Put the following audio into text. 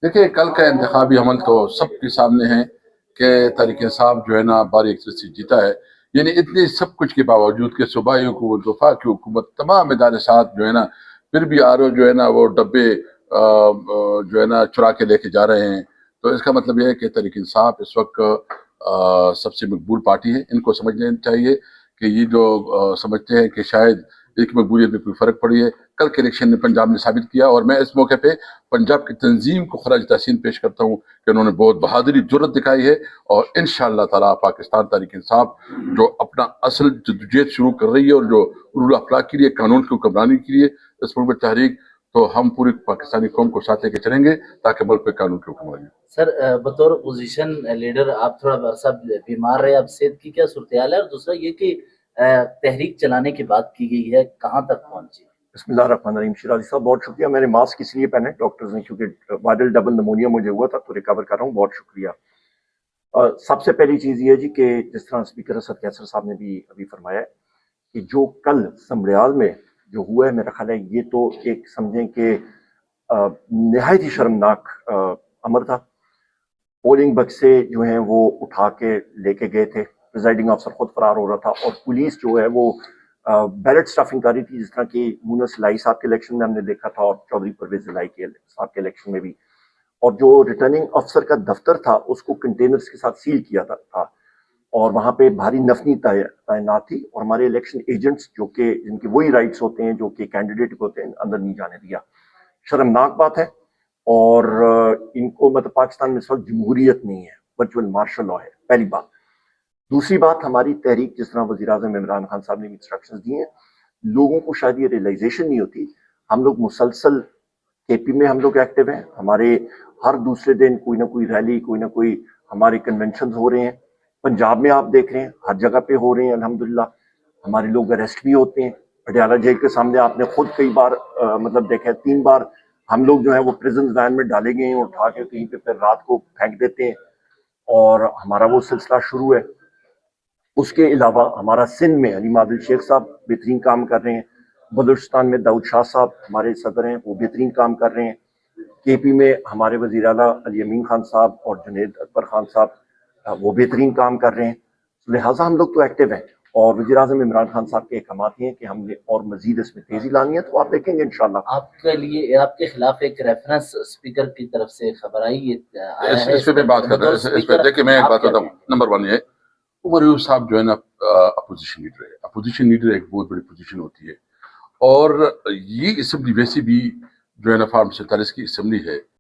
دیکھیے کل کا انتخابی عمل تو سب کے سامنے ہے کہ تحریک انصاف جو ہے نا باری اکثر سے جیتا ہے. یعنی اتنے سب کچھ کے باوجود کہ صوبائی حکومت وفاقی حکومت تمام ادارے ساتھ جو ہے نا پھر بھی آر جو ہے نا وہ ڈبے جو ہے نا چرا کے لے کے جا رہے ہیں. تو اس کا مطلب یہ ہے کہ تحریک انصاف اس وقت سب سے مقبول پارٹی ہے. ان کو سمجھنا چاہیے کہ یہ جو سمجھتے ہیں کہ شاید ایک مقبولیت میں کوئی فرق پڑی ہے. کل کے الیکشن نے پنجاب نے ثابت کیا اور میں اس موقع پہ پنجاب کی تنظیم کو خراج تحسین پیش کرتا ہوں کہ انہوں نے بہت بہادری جرت دکھائی ہے. اور انشاءاللہ تعالیٰ پاکستان تحریک انصاف جو اپنا اصل جدوجہد شروع کر رہی ہے اور جو رول آف لا کے لیے قانون کی حکمرانی کے لیے اس ملک میں تحریک، تو ہم پوری پاکستانی قوم کو ساتھ لے کے چلیں گے تاکہ ملک پہ قانون کی حکمرانی. سر بطور اپوزیشن لیڈر آپ تھوڑا عرصہ بیمار رہے، اب صحت کی کیا صورتحال ہے؟ اور دوسرا یہ کہ تحریک چلانے کی بات کی گئی ہے، کہاں تک پہنچی؟ بسم اللہ الرحمن الرحیم. شیر علی صاحب بہت شکریہ. میں نے ماسک اس لیے پہنا ہے ڈاکٹرز نے کیونکہ وائرل ڈبل نمونیا مجھے ہوا تھا تو ریکور کر رہا ہوں. بہت شکریہ. سب سے پہلی چیز یہ ہے جی کہ جس طرح اسپیکر اسد کیسر صاحب نے بھی ابھی فرمایا ہے کہ جو کل سمریال میں جو ہوا ہے، میرا خیال ہے یہ تو ایک سمجھیں کہ نہایت ہی شرمناک امر تھا. پولنگ بکسے جو ہیں وہ اٹھا کے لے کے گئے تھے، پریزائڈنگ افسر خود فرار ہو رہا تھا اور پولیس جو ہے وہ بیلٹ سٹفنگ کر رہی تھی، جس طرح کہ مونس لائی صاحب کے الیکشن میں ہم نے دیکھا تھا اور چودھری پرویز لائی کے صاحب کے الیکشن میں بھی. اور جو ریٹرننگ افسر کا دفتر تھا اس کو کنٹینرز کے ساتھ سیل کیا تھا اور وہاں پہ بھاری نفنی تعینات تھی اور ہمارے الیکشن ایجنٹس جو کہ جن کے وہی رائٹس ہوتے ہیں جو کہ کینڈیڈیٹ ہوتے ہیں اندر نہیں جانے دیا. شرمناک بات ہے. اور ان کو مطلب پاکستان میں اس وقت جمہوریت نہیں ہے، ورچوئل مارشل لا ہے، پہلی بات. دوسری بات، ہماری تحریک جس طرح وزیر اعظم عمران خان صاحب نے انسٹرکشنز دی ہیں، لوگوں کو شاید یہ ریئلائزیشن نہیں ہوتی. ہم لوگ مسلسل کے پی میں ہم لوگ ایکٹیو ہیں. ہمارے ہر دوسرے دن کوئی نہ کوئی ریلی، کوئی نہ کوئی ہمارے کنونشنز ہو رہے ہیں. پنجاب میں آپ دیکھ رہے ہیں ہر جگہ پہ ہو رہے ہیں الحمدللہ. ہمارے لوگ اریسٹ بھی ہوتے ہیں. پٹیالہ جیل کے سامنے آپ نے خود کئی بار مطلب دیکھا ہے، 3 بار ہم لوگ جو ہیں وہ پریزن وین میں ڈالے گئے ہیں اور اٹھا کے کہیں پہ پھر رات کو پھینک دیتے ہیں اور ہمارا وہ سلسلہ شروع ہے. اس کے علاوہ ہمارا سندھ میں علیم عادل شیخ صاحب بہترین کام کر رہے ہیں. بلوچستان میں داؤد شاہ صاحب ہمارے صدر ہیں، وہ بہترین کام کر رہے ہیں. کے پی میں ہمارے وزیر اعلیٰ علی امین خان صاحب اور جنید اکبر خان صاحب وہ بہترین کام کر رہے ہیں. لہٰذا ہم لوگ تو ایکٹیو ہیں اور وزیر اعظم عمران خان صاحب کے احکامات ہیں کہ ہم نے اور مزید اس میں تیزی لانی ہے، تو آپ دیکھیں گے انشاءاللہ. آپ کے لیے آپ کے خلاف ایک ریفرنس اسپیکر کی طرف سے خبر آئی ہے، اس پہ میں بات کر رہا ہوں. اس پہ دیکھیں میں ایک بات بتاؤں. نمبر 1 یہ عمر یونس صاحب جو ہے نا اپوزیشن لیڈر ہے. اپوزیشن لیڈر ایک بہت بڑی پوزیشن ہوتی ہے اور یہ اسمبلی ویسے بھی جو ہے نا فارم 47 کی اسمبلی ہے.